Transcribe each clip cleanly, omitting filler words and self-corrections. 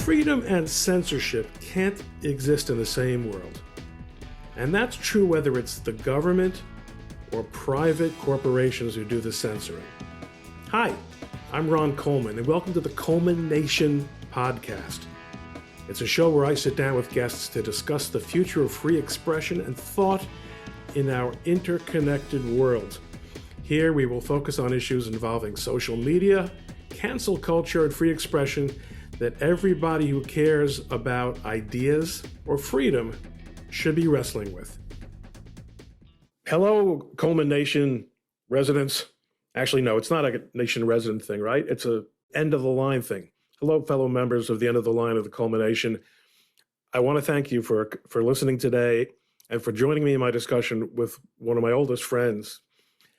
Freedom and censorship can't exist in the same world. And that's true whether it's the government or private corporations who do the censoring. Hi, I'm Ron Coleman, and welcome to the ColemanNation podcast. It's a show where I sit down with guests to discuss the future of free expression and thought in our interconnected world. Here we will focus on issues involving social media, cancel culture, and free expression that everybody who cares about ideas or freedom should be wrestling with. Hello, ColemanNation residents. Actually, no, it's not a nation resident thing, right? It's a end of the line thing. Hello, fellow members of the end of the line of the ColemanNation. I want to thank you for listening today and for joining me in my discussion with one of my oldest friends.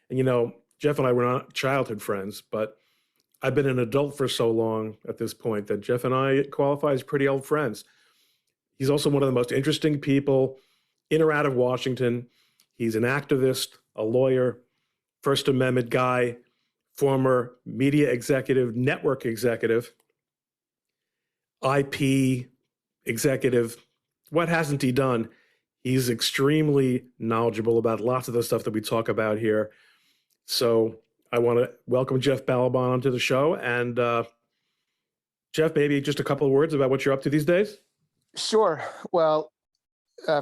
And you know, Jeff and I were not childhood friends, but I've been an adult for so long at this point that Jeff and I qualify as pretty old friends. He's also one of the most interesting people in or out of Washington. He's an activist, a lawyer, First Amendment guy, former media executive, network executive, IP executive. What hasn't he done? He's extremely knowledgeable about lots of the stuff that we talk about here. So I want to welcome Jeff Ballabon onto the show. And Jeff, maybe just a couple of words about what you're up to these days? Sure. Well,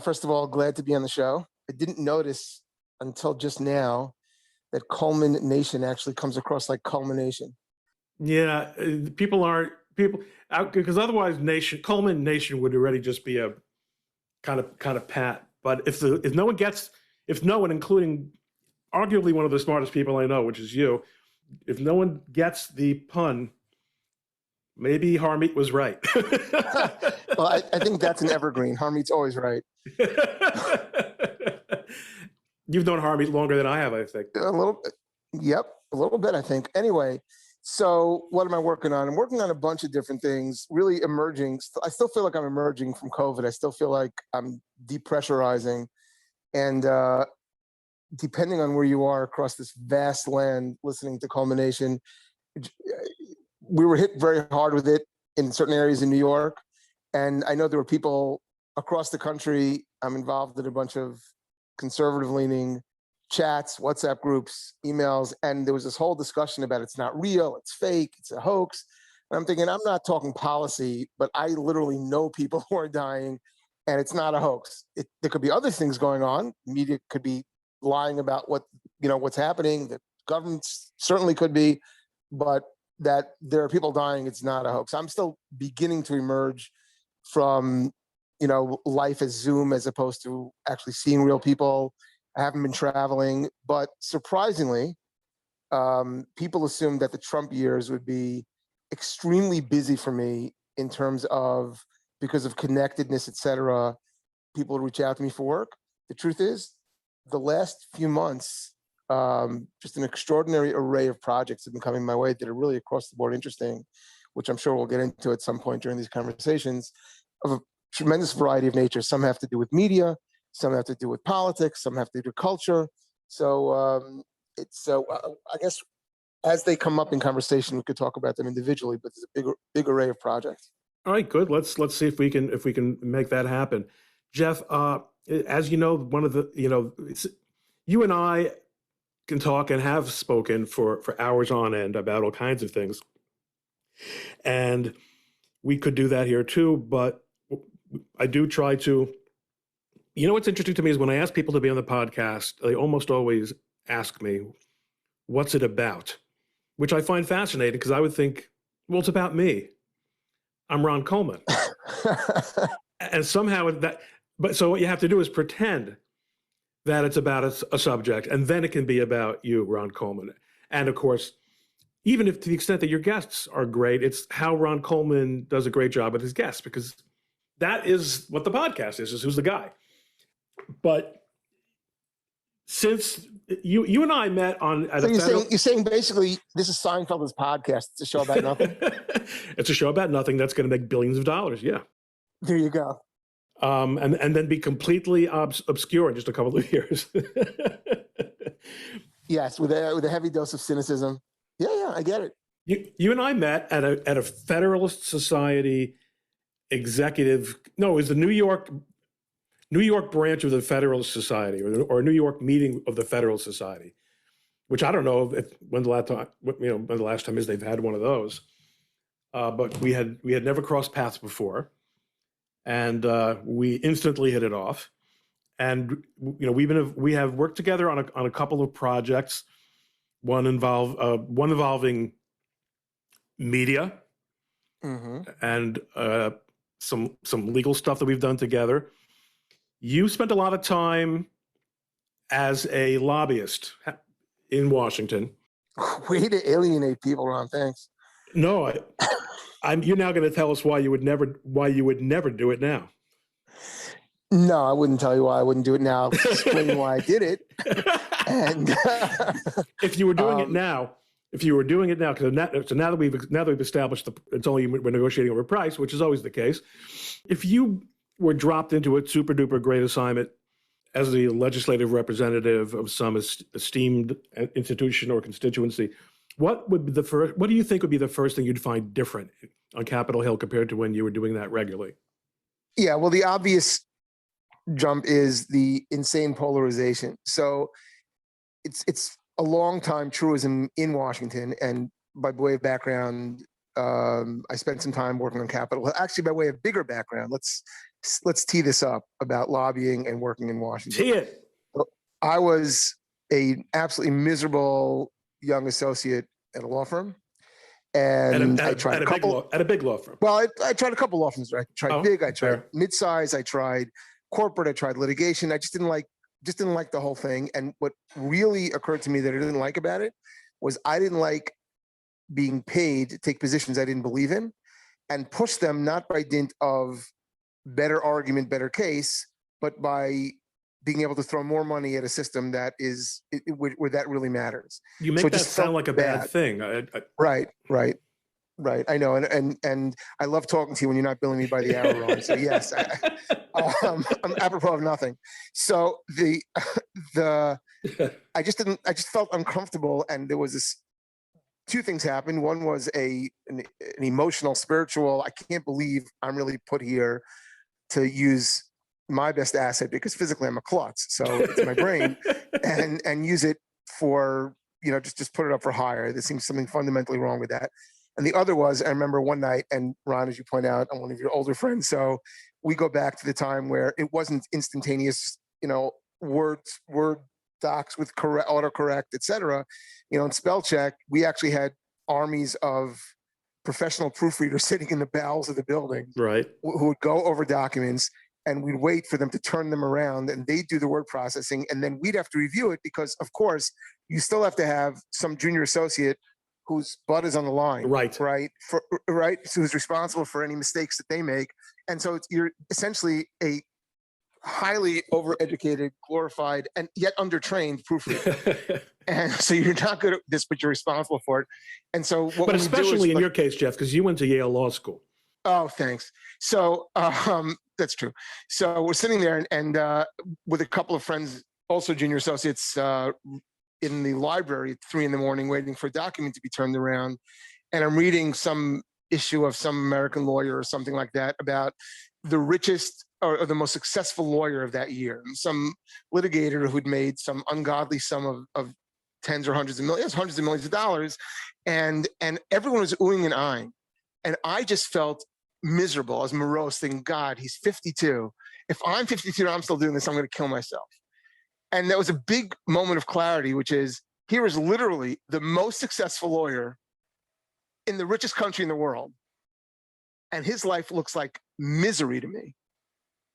first of all, glad to be on the show. I didn't notice until just now that ColemanNation actually comes across like culmination. Yeah, because otherwise ColemanNation would already just be a kind of pat. But if no one, including arguably one of the smartest people I know, which is you, if no one gets the pun, maybe Harmeet was right. Well, I think that's an evergreen. Harmeet's always right. You've known Harmeet longer than I have, I think. A little bit, I think. Anyway, so what am I working on? I'm working on a bunch of different things, really emerging. I still feel like I'm emerging from COVID. I still feel like I'm depressurizing. And depending on where you are across this vast land listening to ColemanNation, we were hit very hard with it in certain areas in New York. And I know there were people across the country. I'm involved in a bunch of conservative-leaning chats, WhatsApp groups, emails, and there was this whole discussion about it's not real, it's fake, it's a hoax. And I'm thinking, I'm not talking policy, but I literally know people who are dying, and it's not a hoax. There could be other things going on. Media could be lying about what's happening. The government certainly could be, but that there are people dying, it's not a hoax. I'm still beginning to emerge from life as Zoom as opposed to actually seeing real people. I haven't been traveling, but surprisingly, people assumed that the Trump years would be extremely busy for me in terms of, because of connectedness, et cetera, people would reach out to me for work. The truth is, the last few months, just an extraordinary array of projects have been coming my way that are really across the board interesting, which I'm sure we'll get into at some point during these conversations, of a tremendous variety of nature. Some have to do with media, some have to do with politics, some have to do with culture. So I guess as they come up in conversation, we could talk about them individually, but there's a big array of projects. All right, good. Let's see if we can make that happen. Jeff, as you know, you and I can talk and have spoken for hours on end about all kinds of things. And we could do that here too, but I do try to, what's interesting to me is when I ask people to be on the podcast, they almost always ask me, what's it about? Which I find fascinating because I would think, well, it's about me. I'm Ron Coleman. And somehow so what you have to do is pretend that it's about a subject, and then it can be about you, Ron Coleman. And of course, even if to the extent that your guests are great, it's how Ron Coleman does a great job with his guests, because that is what the podcast is who's the guy. But since you and I met you're saying basically this is Seinfeld's podcast. It's a show about nothing. It's a show about nothing that's going to make billions of dollars. Yeah. There you go. And then be completely obscure in just a couple of years. Yes, with a heavy dose of cynicism. Yeah, I get it. You and I met at a Federalist Society executive. No, it was the New York branch of the Federalist Society, or New York meeting of the Federalist Society, which I don't know if when the last time is they've had one of those. But we had never crossed paths before, and we instantly hit it off. And we have worked together on a couple of projects. One involving media, and some legal stuff that we've done together. You spent a lot of time as a lobbyist in Washington. Way to alienate people, Ron. Thanks. No, you're now going to tell us why you would never do it now. No, I wouldn't tell you why I wouldn't do it now. I'll explain why I did it. And if you were doing it now, because now that we've established it's only we're negotiating over price, which is always the case. If you were dropped into a super duper great assignment as the legislative representative of some esteemed institution or constituency, what do you think would be the first thing you'd find different on Capitol Hill compared to when you were doing that regularly? Yeah, well, the obvious jump is the insane polarization. So it's a long time truism in Washington, and by way of background, I spent some time working on Capitol Hill. Actually, by way of bigger background, let's tee this up about lobbying and working in Washington. Tee it. I was a absolutely miserable young associate at a law firm, and I tried at a big law firm. Well, I tried a couple law firms. I tried big, I tried fair. mid-size, I tried corporate, I tried litigation. I just didn't like the whole thing. And what really occurred to me that I didn't like about it was I didn't like being paid to take positions I didn't believe in and push them, not by dint of better argument, better case, but by being able to throw more money at a system that is where that really matters. You make that sound like a bad thing. Right. I know. And I love talking to you when you're not billing me by the hour, Ron. So yes, I'm apropos of nothing. So I just felt uncomfortable. And there was two things happened. One was an emotional, spiritual, I can't believe I'm really put here to use my best asset, because physically I'm a klutz. So it's my brain, and use it for, just put it up for hire. There seems something fundamentally wrong with that. And the other was, I remember one night, and Ron, as you point out, I'm one of your older friends, so we go back to the time where it wasn't instantaneous, word docs with autocorrect, et cetera. In spell check, we actually had armies of professional proofreaders sitting in the bowels of the building, right, who would go over documents, and we'd wait for them to turn them around, and they'd do the word processing, and then we'd have to review it, because of course you still have to have some junior associate whose butt is on the line, right, so who's responsible for any mistakes that they make. And so you're essentially a highly overeducated, glorified, and yet undertrained proofreader. And so you're not good at this, but you're responsible for it. And so but especially in your case, Jeff, because you went to Yale Law School. Oh, thanks. So that's true. So we're sitting there and with a couple of friends, also junior associates, in the library at 3 a.m, waiting for a document to be turned around. And I'm reading some issue of some American lawyer or something like that about the richest or the most successful lawyer of that year, some litigator who'd made some ungodly sum of tens or hundreds of millions of dollars. And everyone was oohing and eyeing. And I just felt miserable. I was morose, thinking, God, he's 52. If I'm 52 and I'm still doing this, I'm going to kill myself. And that was a big moment of clarity, which is, here is literally the most successful lawyer in the richest country in the world, and his life looks like misery to me.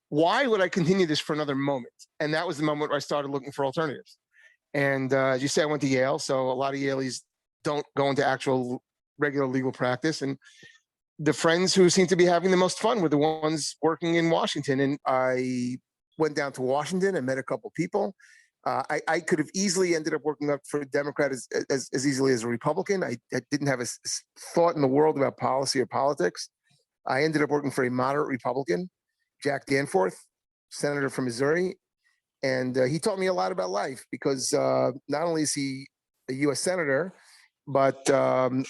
Why would I continue this for another moment? And that was the moment where I started looking for alternatives. And as you say, I went to Yale, so a lot of Yalees don't go into actual regular legal practice. And the friends who seemed to be having the most fun were the ones working in Washington. And I went down to Washington and met a couple people. I could have easily ended up working up for a Democrat as easily as a Republican. I didn't have a thought in the world about policy or politics. I ended up working for a moderate Republican, Jack Danforth, senator from Missouri. And he taught me a lot about life, because not only is he a U.S. senator, but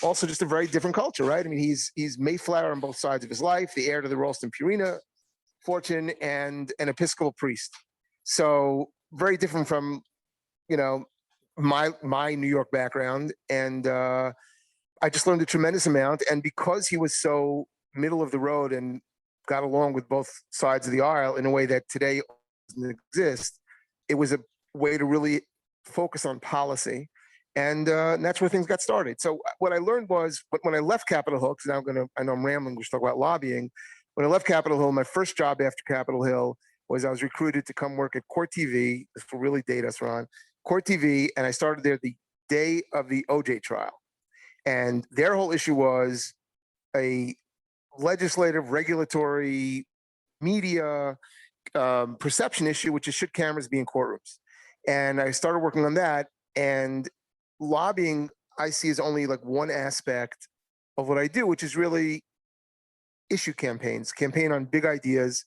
also just a very different culture, right? I mean, he's Mayflower on both sides of his life, the heir to the Ralston Purina fortune, and an Episcopal priest. So very different from, you know, my New York background, and I just learned a tremendous amount. And because he was so middle of the road and got along with both sides of the aisle in a way that today doesn't exist, it was a way to really focus on policy. And that's where things got started. So what I learned was when I left Capitol Hill, because I know I'm rambling, we're talking about lobbying. When I left Capitol Hill, my first job after Capitol Hill was I was recruited to come work at Court TV. This will really date us, Ron. Court TV, and I started there the day of the OJ trial. And their whole issue was a legislative, regulatory, media perception issue, which is should cameras be in courtrooms? And I started working on that. And lobbying, I see as only like one aspect of what I do, which is really issue campaigns, campaign on big ideas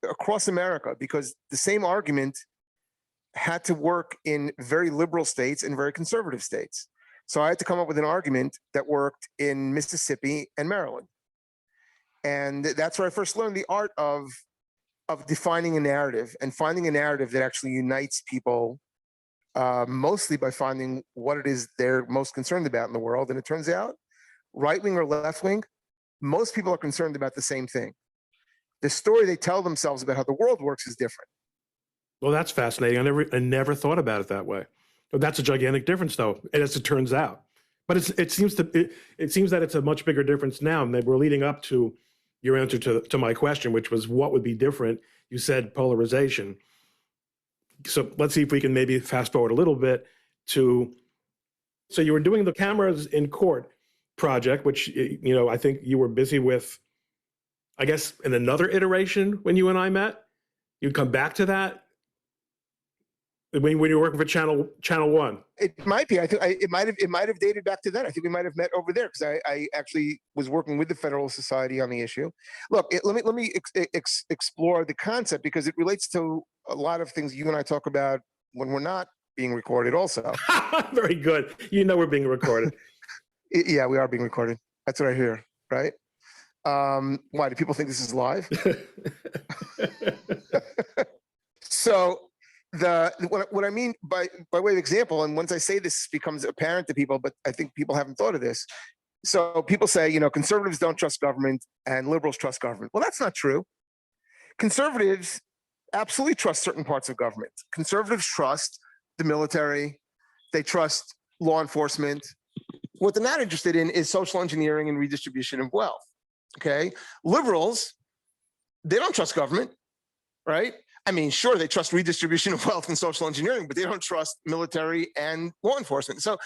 across America, because the same argument had to work in very liberal states and very conservative states. So I had to come up with an argument that worked in Mississippi and Maryland. And that's where I first learned the art of defining a narrative and finding a narrative that actually unites people, mostly by finding what it is they're most concerned about in the world. And it turns out, right wing or left wing, most people are concerned about the same thing. The story they tell themselves about how the world works is different. Well, that's fascinating. I never thought about it that way. But that's a gigantic difference, though, as it turns out. But it seems that it's a much bigger difference now. And we're leading up to your answer to my question, which was what would be different. You said polarization. So let's see if we can maybe fast forward a little bit to. So you were doing the cameras in court project, which, you know, I think you were busy with, I guess, in another iteration when you and I met. You'd come back to that when you were working for Channel One. It might be. I think it might have dated back to then. I think we might have met over there because I actually was working with the Federalist Society on the issue. Look, let me explore the concept because it relates to a lot of things you and I talk about when we're not being recorded. Also, very good. You know we're being recorded. Yeah, we are being recorded. That's what I hear. Right? Why do people think this is live? So. What I mean by way of example, and once I say this becomes apparent to people, but I think people haven't thought of this. So people say, you know, conservatives don't trust government and liberals trust government. Well, that's not true. Conservatives absolutely trust certain parts of government. Conservatives trust the military. They trust law enforcement. What they're not interested in is social engineering and redistribution of wealth. Okay. Liberals, they don't trust government, right? I mean, sure, they trust redistribution of wealth and social engineering, but they don't trust military and law enforcement. So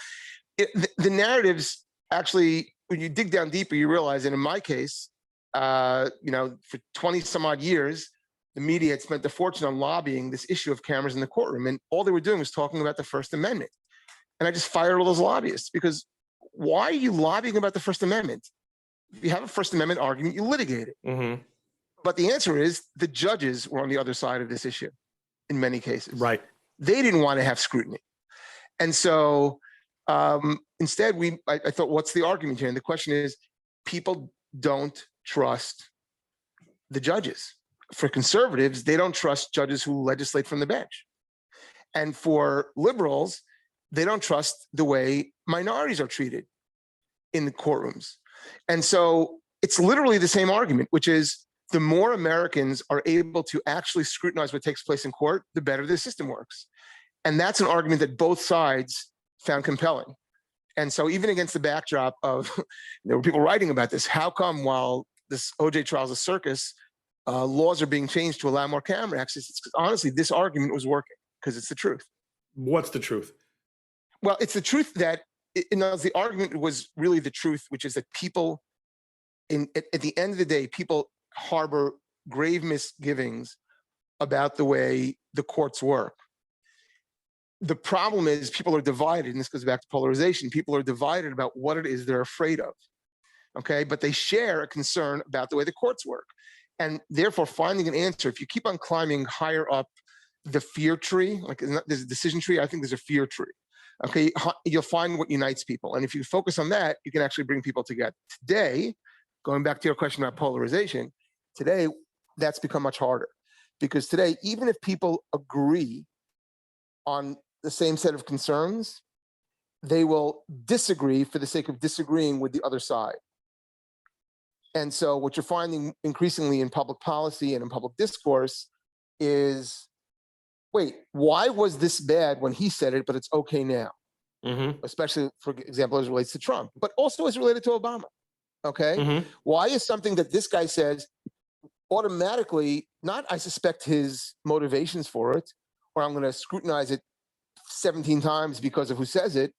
the narratives actually, when you dig down deeper, you realize, and in my case, you know, for 20 some odd years, the media had spent a fortune on lobbying this issue of cameras in the courtroom. And all they were doing was talking about the First Amendment. And I just fired all those lobbyists because why are you lobbying about the First Amendment? If you have a First Amendment argument, you litigate it. Mm-hmm. But the answer is the judges were on the other side of this issue in many cases. Right. They didn't want to have scrutiny. And so instead, I thought, what's the argument here? And the question is, people don't trust the judges. For conservatives, they don't trust judges who legislate from the bench. And for liberals, they don't trust the way minorities are treated in the courtrooms. And so it's literally the same argument, which is, the more Americans are able to actually scrutinize what takes place in court, the better the system works. And that's an argument that both sides found compelling. And so even against the backdrop of, there were people writing about this, how come while this OJ trial is a circus, laws are being changed to allow more camera access? It's because honestly, this argument was working because it's the truth. What's the truth? Well, it's the truth that, the argument was really the truth, which is that people, at the end of the day, people harbor grave misgivings about the way the courts work. The problem is people are divided, and this goes back to polarization. People are divided about what it is they're afraid of, okay? But they share a concern about the way the courts work. And therefore, finding an answer, if you keep on climbing higher up the fear tree, like there's a decision tree, I think there's a fear tree. Okay, you'll find what unites people. And if you focus on that, you can actually bring people together. Today, going back to your question about polarization, today that's become much harder because today, even if people agree on the same set of concerns, they will disagree for the sake of disagreeing with the other side. And so what you're finding increasingly in public policy and in public discourse is, wait, why was this bad when he said it, but it's okay now? Mm-hmm. Especially, for example, as it relates to Trump, but also as related to Obama. Okay. Mm-hmm. Why is something that this guy says automatically, not I suspect his motivations for it, or I'm going to scrutinize it 17 times because of who says it?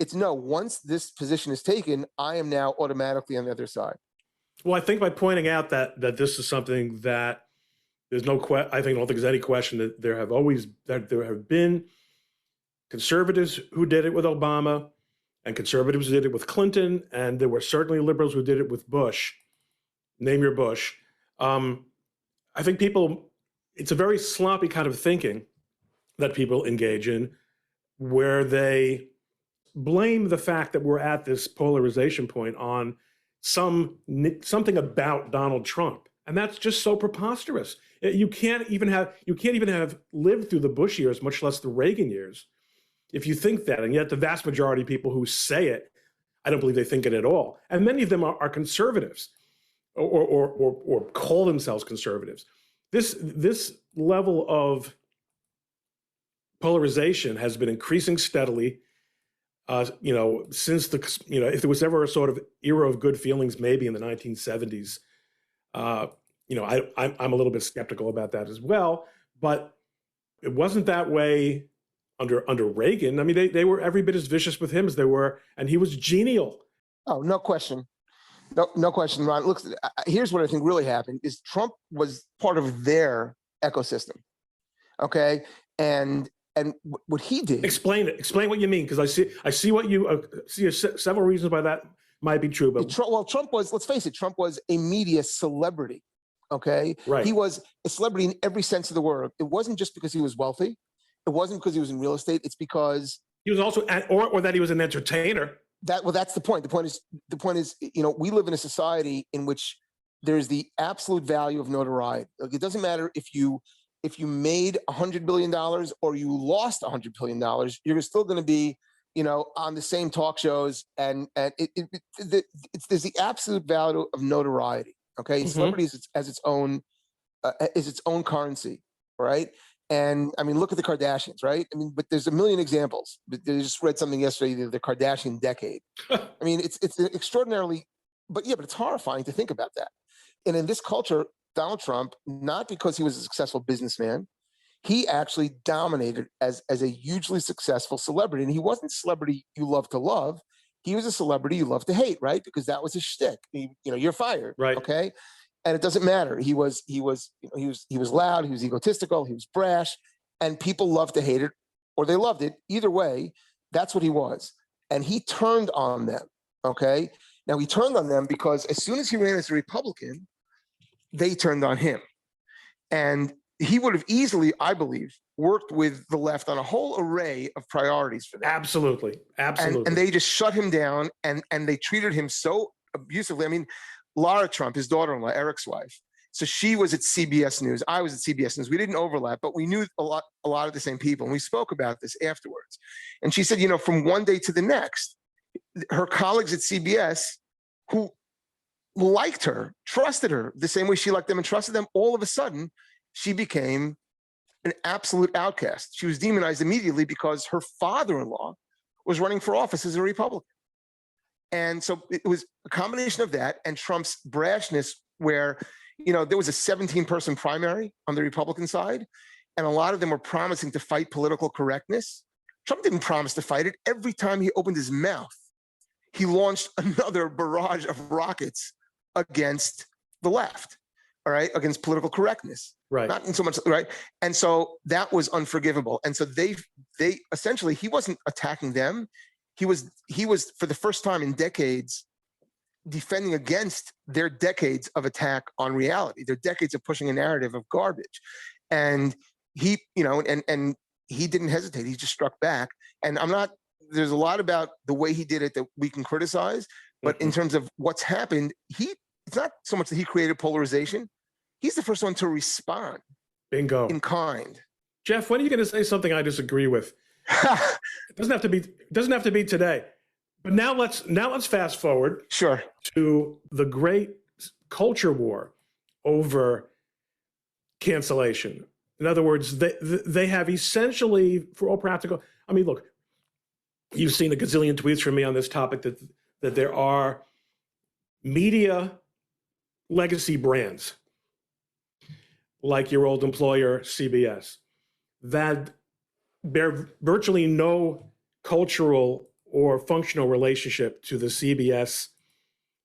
It's no, once this position is taken, I am now automatically on the other side. Well, I think by pointing out that this is something that there's no I don't think there's any question that there have been conservatives who did it with Obama and conservatives who did it with Clinton, and there were certainly liberals who did it with Bush. Name your Bush. I think it's a very sloppy kind of thinking that people engage in, where they blame the fact that we're at this polarization point on something about Donald Trump, and that's just so preposterous. You can't even have lived through the Bush years, much less the Reagan years, if you think that. And yet, the vast majority of people who say it, I don't believe they think it at all. And many of them are conservatives, or call themselves conservatives. This level of polarization has been increasing steadily. Since if there was ever a sort of era of good feelings, maybe in the 1970s, I'm a little bit skeptical about that as well. But it wasn't that way under Reagan. I mean, they were every bit as vicious with him as they were, and he was genial. Oh, no question. No question, Ron. Look, here's what I think really happened is Trump was part of their ecosystem. Okay. And what he did. Explain it. Explain what you mean, because I see what you see several reasons why that might be true. But Trump was, let's face it, Trump was a media celebrity. Okay. Right. He was a celebrity in every sense of the word. It wasn't just because he was wealthy. It wasn't because he was in real estate. It's because he was also, or that he was an entertainer. That's the point. The point is, we live in a society in which there's the absolute value of notoriety. Like, it doesn't matter if you made $100 billion or you lost $100 billion, you're still going to be, on the same talk shows, and there's the absolute value of notoriety. Okay, mm-hmm. Celebrity is its own currency, right? And I mean, look at the Kardashians, right? I mean, but there's a million examples. But they just read something yesterday, the Kardashian decade. I mean, it's extraordinarily, but it's horrifying to think about that. And in this culture, Donald Trump, not because he was a successful businessman, he actually dominated as a hugely successful celebrity. And he wasn't a celebrity you love to love. He was a celebrity you love to hate, right? Because that was his shtick. You're fired, right? Okay. And it doesn't matter. He was loud. He was egotistical. He was brash, and people loved to hate it, or they loved it. Either way, that's what he was. And he turned on them. Okay. Now he turned on them because as soon as he ran as a Republican, they turned on him, and he would have easily, I believe, worked with the left on a whole array of priorities for them. Absolutely. And they just shut him down, and they treated him so abusively. I mean, Lara Trump, his daughter-in-law, Eric's wife. So she was at CBS News. I was at CBS News. We didn't overlap, but we knew a lot of the same people. And we spoke about this afterwards. And she said, from one day to the next, her colleagues at CBS who liked her, trusted her the same way she liked them and trusted them, all of a sudden, she became an absolute outcast. She was demonized immediately because her father-in-law was running for office as a Republican. And so it was a combination of that and Trump's brashness, where, there was a 17-person primary on the Republican side, and a lot of them were promising to fight political correctness. Trump didn't promise to fight it. Every time he opened his mouth, he launched another barrage of rockets against the left, all right, against political correctness. Right. Not in so much, right? And so that was unforgivable. And so they essentially, he wasn't attacking them. He was for the first time in decades defending against their decades of attack on reality, their decades of pushing a narrative of garbage. And he, and he didn't hesitate. He just struck back. And I'm not there's a lot about the way he did it that we can criticize, but in terms of what's happened, it's not so much that he created polarization. He's the first one to respond Bingo. in kind. Jeff, when are you going to say something I disagree with? It doesn't have to be today. But now let's fast forward Sure. to the great culture war over cancellation. In other words, they have essentially, for all practical, I mean, look, you've seen a gazillion tweets from me on this topic that there are media legacy brands like your old employer, CBS, that bear virtually no cultural or functional relationship to the CBS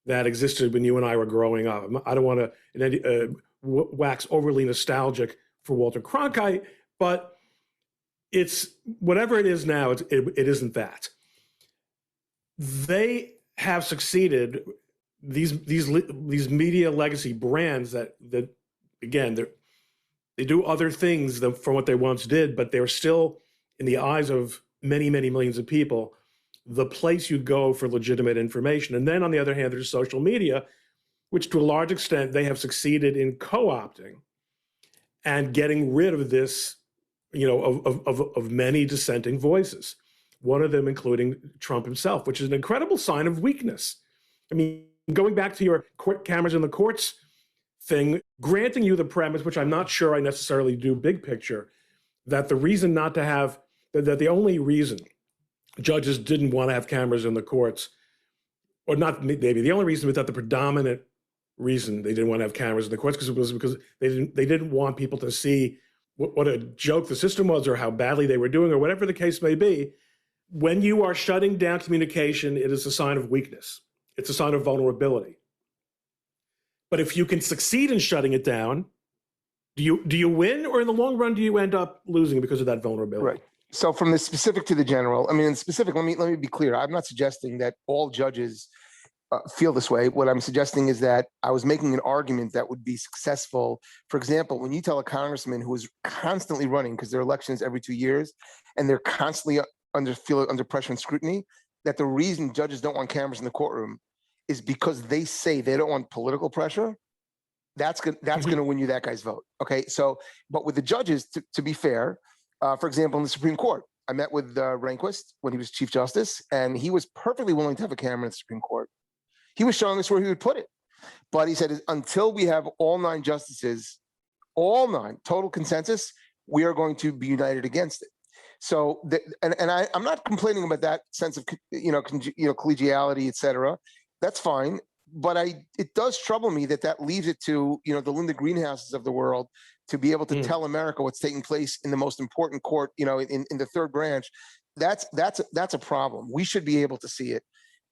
that existed when you and I were growing up. I don't want to wax overly nostalgic for Walter Cronkite, but it's whatever it is now, it isn't that. They have succeeded, these media legacy brands that again, they do other things from what they once did, but they're still, in the eyes of many, many millions of people, the place you go for legitimate information. And then on the other hand, there's social media, which to a large extent, they have succeeded in co-opting and getting rid of this, of many dissenting voices. One of them including Trump himself, which is an incredible sign of weakness. I mean, going back to your court cameras in the courts thing, granting you the premise, which I'm not sure I necessarily do big picture, that the only reason judges didn't want to have cameras in the courts, or not maybe, the only reason was that the predominant reason they didn't want to have cameras in the courts was because they didn't want people to see what a joke the system was or how badly they were doing or whatever the case may be. When you are shutting down communication, it is a sign of weakness. It's a sign of vulnerability. But if you can succeed in shutting it down, do you win, or in the long run do you end up losing because of that vulnerability? Right. So from the specific to the general, I mean, in specific, let me be clear. I'm not suggesting that all judges feel this way. What I'm suggesting is that I was making an argument that would be successful. For example, when you tell a congressman who is constantly running, because their election is every 2 years, and they're constantly under pressure and scrutiny, that the reason judges don't want cameras in the courtroom is because they say they don't want political pressure, that's going to win you that guy's vote. Okay, so, but with the judges, to be fair, for example, in the Supreme Court, I met with Rehnquist when he was Chief Justice, and he was perfectly willing to have a camera in the Supreme Court. He was showing us where he would put it. But he said, until we have all 9 justices, all 9, total consensus, we are going to be united against it. So, I'm not complaining about that sense of, collegiality, et cetera. That's fine. But it does trouble me that leaves it to, the Linda Greenhouses of the world to be able to tell America what's taking place in the most important court, in the third branch. That's a problem. We should be able to see it.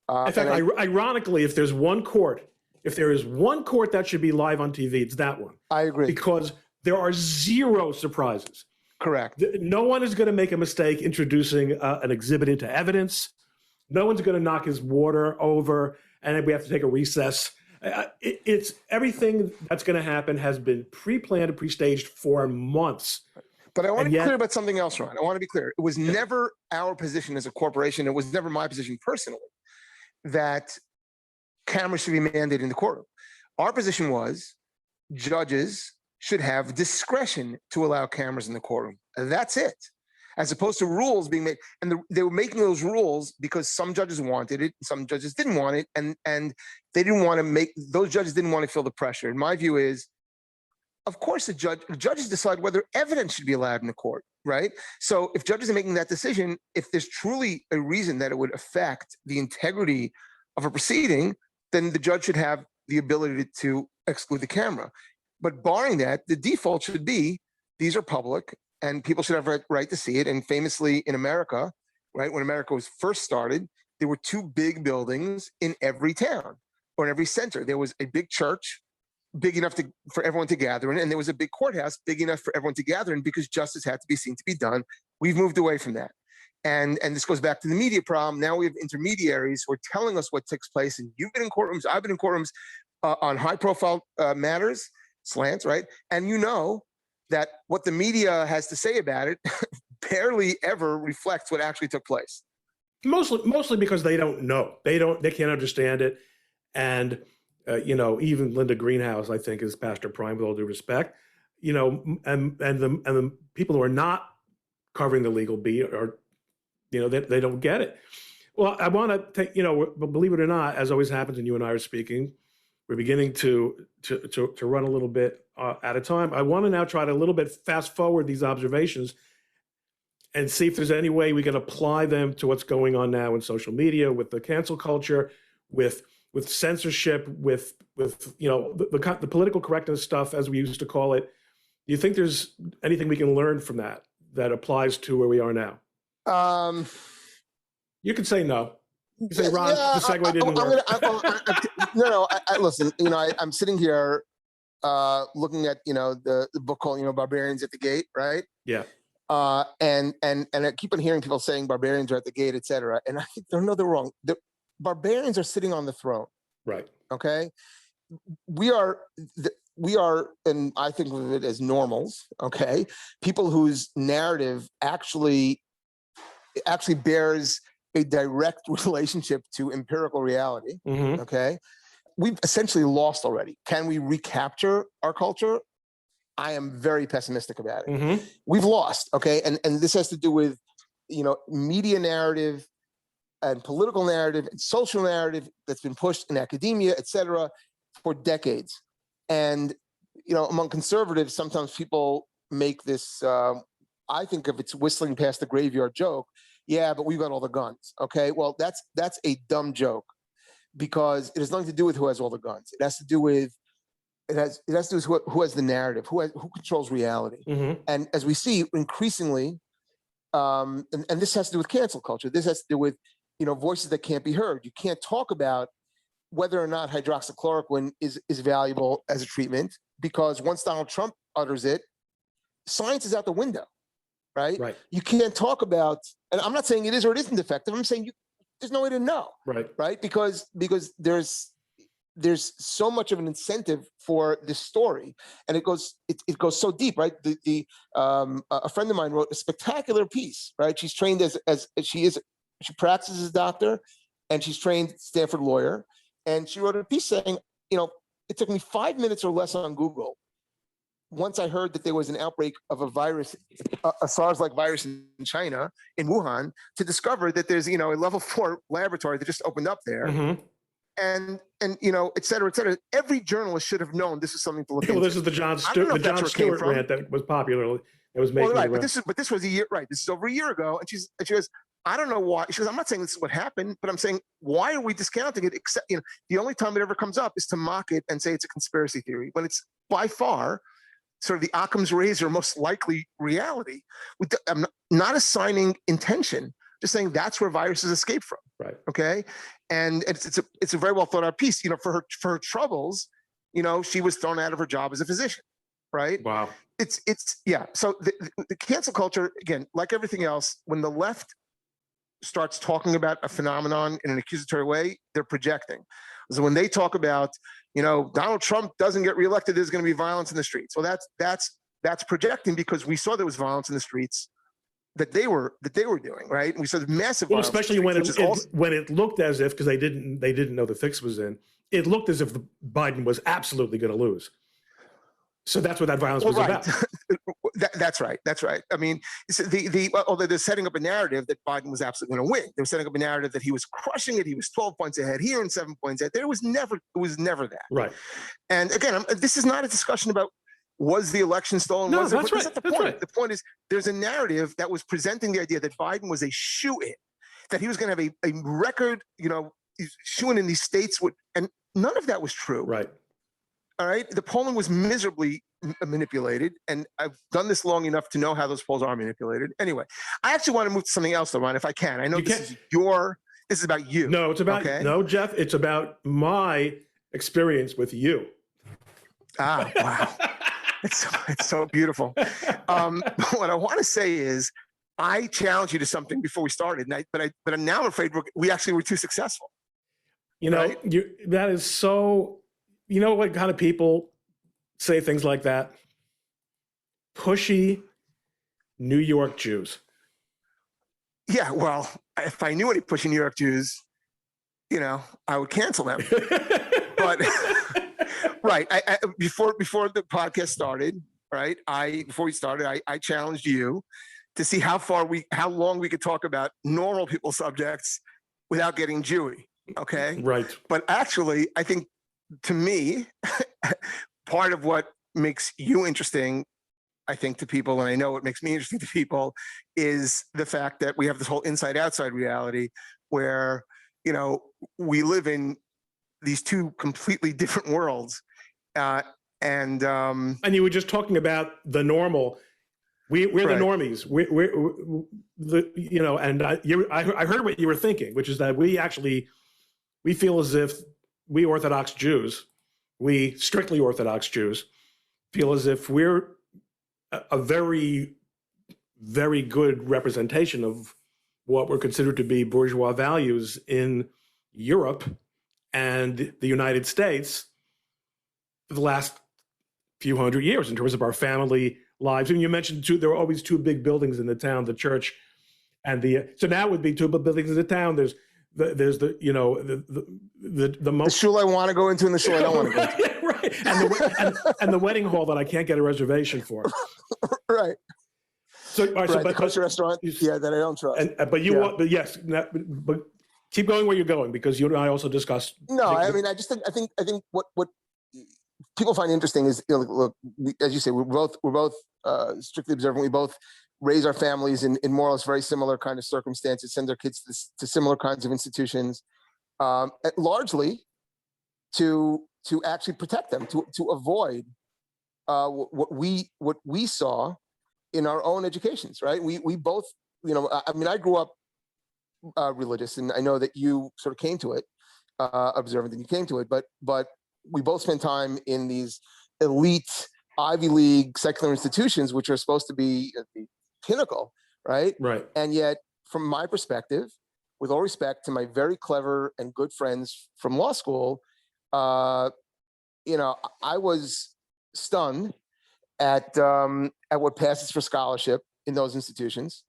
In fact, ironically, if there is one court that should be live on TV, it's that one. I agree. Because there are 0 surprises. Correct. No one is going to make a mistake introducing an exhibit into evidence. No one's going to knock his water over, and we have to take a recess. It's everything that's going to happen has been pre-planned and pre-staged for months. But I want to be clear about something else, Ron. I want to be clear. It was never our position as a corporation. It was never my position personally that cameras should be mandated in the courtroom. Our position was judges should have discretion to allow cameras in the courtroom. That's it. As opposed to rules being made. And they were making those rules because some judges wanted it, some judges didn't want it, and they didn't want to those judges didn't want to feel the pressure. And my view is, of course, judges decide whether evidence should be allowed in the court, right? So if judges are making that decision, if there's truly a reason that it would affect the integrity of a proceeding, then the judge should have the ability to exclude the camera. But barring that, the default should be these are public and people should have a right to see it. And famously in America, right, when America was first started, there were 2 big buildings in every town or in every center. There was a big church, big enough for everyone to gather in, and there was a big courthouse, big enough for everyone to gather in, because justice had to be seen to be done. We've moved away from that. And this goes back to the media problem. Now we have intermediaries who are telling us what takes place. And you've been in courtrooms, I've been in courtrooms on high profile matters, slants, right? And you know that what the media has to say about it barely ever reflects what actually took place. Mostly because they don't know. They can't understand it. And, even Linda Greenhouse, I think, is Pastor Prime, with all due respect, and the people who are not covering the legal beat are, they don't get it. Well, I want to take, believe it or not, as always happens when you and I are speaking, we're beginning to run a little bit at a time. I want to now try to a little bit fast forward these observations and see if there's any way we can apply them to what's going on now in social media, with the cancel culture, with censorship, with the political correctness stuff, as we used to call it. Do you think there's anything we can learn from that applies to where we are now? You can say no. You can say, Ron, the segue didn't work. No. Listen. I'm sitting here looking at the book called Barbarians at the Gate, right? Yeah. And I keep on hearing people saying barbarians are at the gate, etc. And I think they're wrong. The barbarians are sitting on the throne. Right. Okay. We are, and I think of it as normals. Okay. People whose narrative actually bears a direct relationship to empirical reality. Mm-hmm. Okay. We've essentially lost already. Can we recapture our culture? I am very pessimistic about it. Mm-hmm. We've lost, okay? And this has to do with, media narrative and political narrative and social narrative that's been pushed in academia, et cetera, for decades. And, among conservatives, sometimes people make this, I think if it's whistling past the graveyard joke, yeah, but we've got all the guns, okay? Well, that's a dumb joke, because it has nothing to do with who has all the guns. It has to do with It has to do with who has the narrative, who controls reality. Mm-hmm. And as we see increasingly, and this has to do with cancel culture. This has to do with, voices that can't be heard. You can't talk about whether or not hydroxychloroquine is valuable as a treatment, because once Donald Trump utters it, science is out the window, right? Right. You can't talk about, and I'm not saying it is or it isn't effective. I'm saying there's no way to know, right? Because there's so much of an incentive for this story, and it goes so deep, right? A friend of mine wrote a spectacular piece, right? She's trained she practices as a doctor, and she's trained Stanford lawyer, and she wrote a piece saying, it took me 5 minutes or less on Google once I heard that there was an outbreak of a virus, a SARS-like virus in China, in Wuhan, to discover that there's a level 4 laboratory that just opened up there. Mm-hmm. And et cetera, et cetera. Every journalist should have known this was something to look into. Well, this is the Jon Stewart rant that was popular. It was making right, but this was a year. Right, this is over a year ago, and she goes, I don't know why. She goes, I'm not saying this is what happened, but I'm saying, why are we discounting it? Except, the only time it ever comes up is to mock it and say it's a conspiracy theory, when it's by far sort of the Occam's razor most likely reality. I'm not assigning intention, just saying that's where viruses escape from. Right. Okay. And it's a very well thought out piece. For her troubles, she was thrown out of her job as a physician. Right. Wow. It's yeah. So the cancel culture, again, like everything else, when the left starts talking about a phenomenon in an accusatory way, they're projecting. So when they talk about, Donald Trump doesn't get reelected, there's going to be violence in the streets. Well, that's projecting, because we saw there was violence in the streets that they were doing, right? And we saw massive violence. Well, especially when it looked as if, because they didn't know the fix was in, it looked as if Biden was absolutely going to lose. So that's what that violence was about. That's right. I mean, although they're setting up a narrative that Biden was absolutely going to win. They were setting up a narrative that he was crushing it. He was 12 points ahead here and 7 points ahead. It was never that. Right. And again, this is not a discussion about, was the election stolen? No, that's right. The point. Right. The point is, there's a narrative that was presenting the idea that Biden was a shoo-in, that he was going to have a record, shoo-in in these states, and none of that was true. Right. All right. The polling was miserably manipulated, and I've done this long enough to know how those polls are manipulated. Anyway, I actually want to move to something else, though, Ron, if I can. I know this is about you. No, it's about no, Jeff. It's about my experience with you. Ah, wow. It's so beautiful. What I want to say is, I challenged you to something before we started, but now I'm afraid we actually were too successful. Right? That is so. You know what kind of people say things like that? Pushy New York Jews. Yeah, well, if I knew any pushing New York Jews, I would cancel them. But right, before the podcast started, right? Before we started, I challenged you to see how long we could talk about normal people subjects without getting Jewy. Okay, Right. But actually, I think to me, part of what makes you interesting, I think, to people, and I know what makes me interesting to people, is the fact that we have this whole inside-outside reality where, we live in these two completely different worlds. And you were just talking about the normal. We're the right. normies. We're the, and I heard what you were thinking, which is that we feel as if we Orthodox Jews, we strictly Orthodox Jews, feel as if we're a very, very good representation of what were considered to be bourgeois values in Europe and the United States for the last few hundred years in terms of our family lives. And you mentioned there were always two big buildings in the town, the church and so now it would be two buildings in the town. There's the shul I want to go into and the shul I don't want to go into. Right. And the wedding hall that I can't get a reservation for. Right. So, the kosher restaurant, that I don't trust. But yes, but keep going where you're going, because you and I also discussed. No, I mean, I think what people find interesting is, look, as you say, we're both strictly observant. We both raise our families in more or less very similar kind of circumstances, send their kids to similar kinds of institutions, largely to actually protect them, to avoid what we saw in our own educations, right? We both, I mean, I grew up religious, and I know that you sort of came to it observant, and you came to it, but we both spent time in these elite Ivy League secular institutions, which are supposed to be the pinnacle, right? Right. And yet, from my perspective, with all respect to my very clever and good friends from law school, I was stunned at what passes for scholarship in those institutions.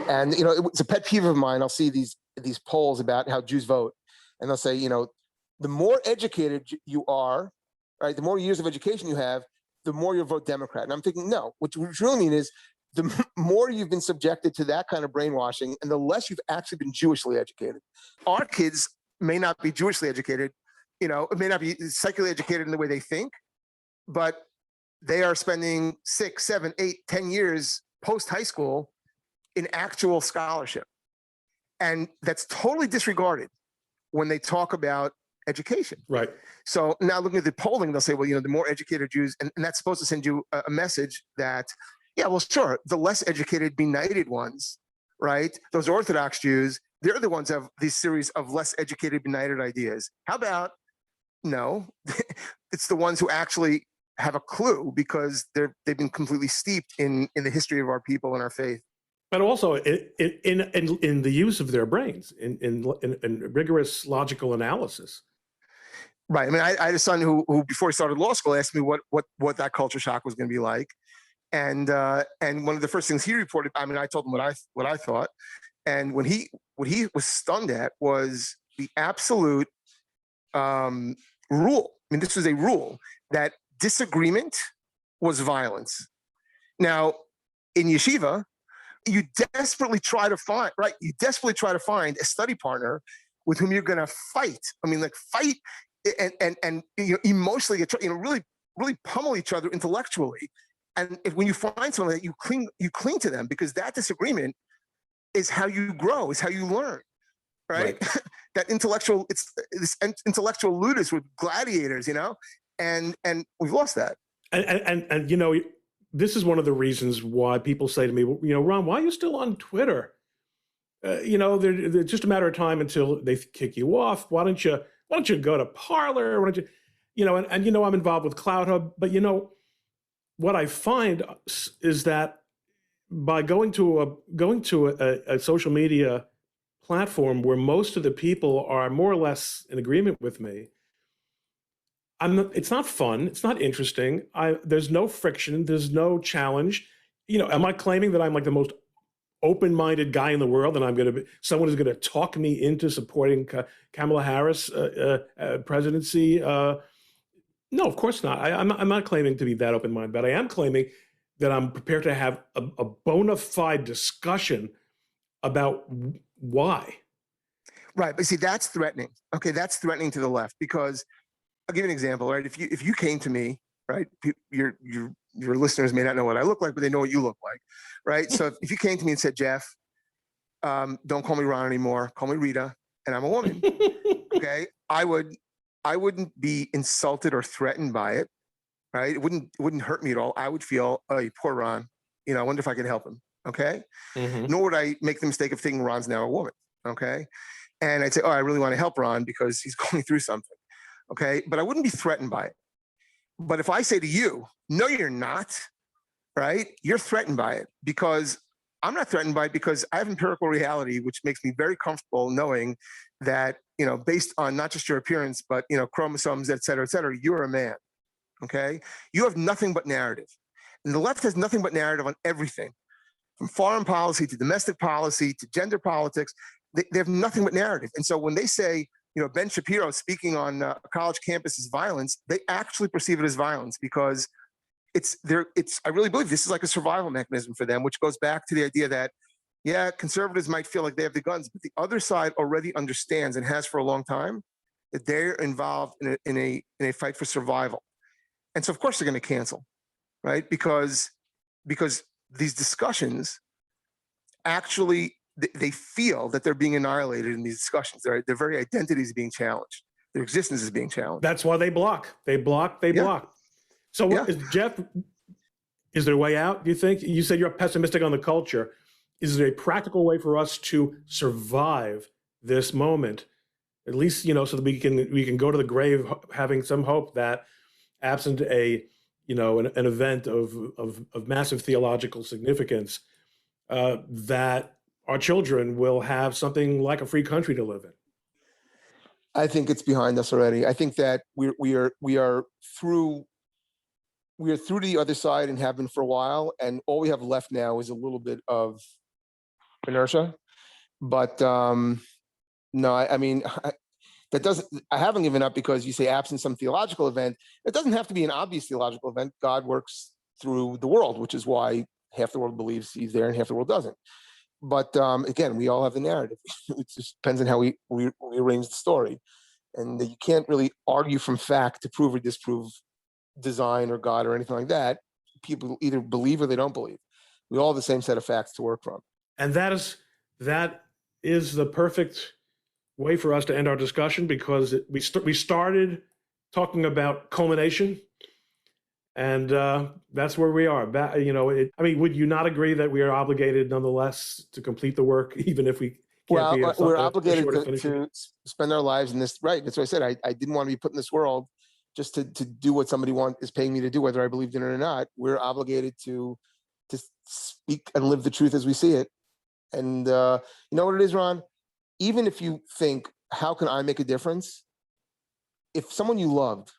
And it's a pet peeve of mine. I'll see these polls about how Jews vote, and they'll say, the more educated you are, right, the more years of education you have, the more you'll vote Democrat. And I'm thinking, no, what you really mean is the more you've been subjected to that kind of brainwashing, and the less you've actually been Jewishly educated. Our kids may not be Jewishly educated, may not be secularly educated in the way they think, but they are spending 6, 7, 8, 10 years post high school in actual scholarship. And that's totally disregarded when they talk about education. Right. So now looking at the polling, they'll say, well, the more educated Jews, and that's supposed to send you a message that, yeah, well, sure, the less educated, benighted ones, right? Those Orthodox Jews, they're the ones who have this series of less educated, benighted ideas. How about, no, it's the ones who actually have a clue, because they've been completely steeped in the history of our people and our faith. But also in the use of their brains, in rigorous logical analysis. Right. I mean, I had a son who before he started law school asked me what that culture shock was going to be like, and one of the first things he reported, I mean, I told him what I thought, and what he was stunned at was the absolute rule. I mean, this was a rule that disagreement was violence. Now, in yeshiva, you desperately try to find a study partner with whom you're going to fight. I mean, like fight and emotionally, really pummel each other intellectually. And when you find someone that you cling to them, because that disagreement is how you grow, is how you learn, right? That intellectual, it's this intellectual ludus with gladiators, and we've lost that. And this is one of the reasons why people say to me, Ron, why are you still on Twitter? They're just a matter of time until they kick you off. Why don't you go to Parler? Why don't you, I'm involved with CloudHub, but what I find is that by going to a social media platform where most of the people are more or less in agreement with me, it's not fun. It's not interesting. There's no friction. There's no challenge. Am I claiming that I'm like the most open-minded guy in the world, and I'm going to be someone who's going to talk me into supporting Kamala Harris presidency. No, of course not. I'm not claiming to be that open-minded, but I am claiming that I'm prepared to have a bona fide discussion about why. Right, but see, that's threatening. Okay, that's threatening to the left, because I'll give you an example. Right, if you came to me, right, your listeners may not know what I look like, but they know what you look like, right? So if you came to me and said, Jeff, don't call me Ron anymore, call me Rita, and I'm a woman, okay, I wouldn't be insulted or threatened by it, right? It wouldn't hurt me at all. I would feel, oh, poor Ron, I wonder if I can help him, okay? Mm-hmm. Nor would I make the mistake of thinking Ron's now a woman, okay? And I'd say, oh, I really want to help Ron because he's going through something, okay? But I wouldn't be threatened by it. But if I say to you, no, you're not, right? You're threatened by it, because I'm not threatened by it, because I have empirical reality, which makes me very comfortable knowing that, based on not just your appearance, but, chromosomes, et cetera, you're a man, okay? You have nothing but narrative. And the left has nothing but narrative on everything, from foreign policy to domestic policy to gender politics. They have nothing but narrative. And so when they say, Ben Shapiro speaking on a college campus is violence, they actually perceive it as violence, because I really believe this is like a survival mechanism for them, which goes back to the idea that, yeah, conservatives might feel like they have the guns, but the other side already understands, and has for a long time, that they're involved in a fight for survival. And so of course they're going to cancel, right? Because these discussions actually, they feel that they're being annihilated in these discussions. Their very identity is being challenged. Their existence is being challenged. That's why they block. They block. So Jeff, is there a way out, do you think? You said you're pessimistic on the culture. Is there a practical way for us to survive this moment? At least, so that we can go to the grave having some hope that, absent an event of massive theological significance, that our children will have something like a free country to live in. I think it's behind us already. I think that we are through to the other side, and have been for a while. And all we have left now is a little bit of inertia. But no, I mean, I haven't given up, because you say absent some theological event. It doesn't have to be an obvious theological event. God works through the world, which is why half the world believes he's there and half the world doesn't. But again, we all have the narrative. It just depends on how we arrange the story. And you can't really argue from fact to prove or disprove design or God or anything like that. People either believe or they don't believe. We all have the same set of facts to work from. And that is the perfect way for us to end our discussion, because we started talking about ColemanNation, and that's where we are. Would you not agree that we are obligated nonetheless to complete the work, even if we can't we're obligated to spend our lives in this, right? That's what I said. I didn't want to be put in this world just to do what somebody is paying me to do, whether I believed in it or not. We're obligated to speak and live the truth as we see it. And you know what it is, Ron? Even if you think, how can I make a difference? If someone you loved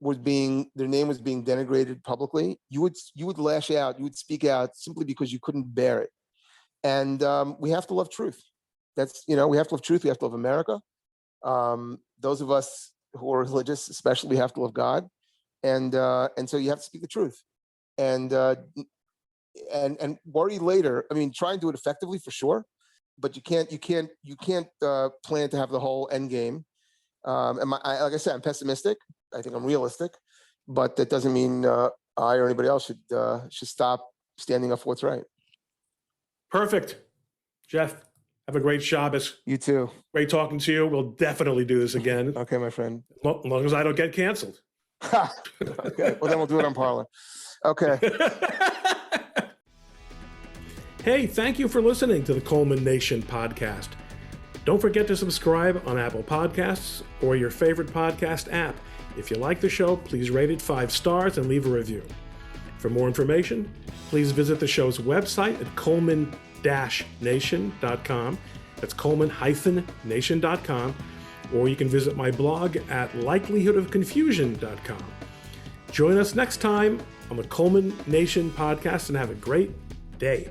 their name was being denigrated publicly, you would lash out, you would speak out, simply because you couldn't bear it. And we have to love truth. We have to love truth. We have to love America. Those of us who are religious, especially, have to love God. And so you have to speak the truth. And worry later. I mean, try and do it effectively, for sure, but you can't plan to have the whole end game. Like I said, I'm pessimistic. I think I'm realistic, but that doesn't mean I or anybody else should stop standing up for what's right. Perfect. Jeff, have a great Shabbos. You too. Great talking to you. We'll definitely do this again. Okay, my friend. As long as I don't get canceled. Okay. Well, then we'll do it on Parler. Okay. Hey, thank you for listening to the ColemanNation podcast. Don't forget to subscribe on Apple Podcasts or your favorite podcast app. If you like the show, please rate it 5 stars and leave a review. For more information, please visit the show's website at ColemanNation.com. That's Coleman-Nation.com. Or you can visit my blog at likelihoodofconfusion.com. Join us next time on the ColemanNation podcast, and have a great day.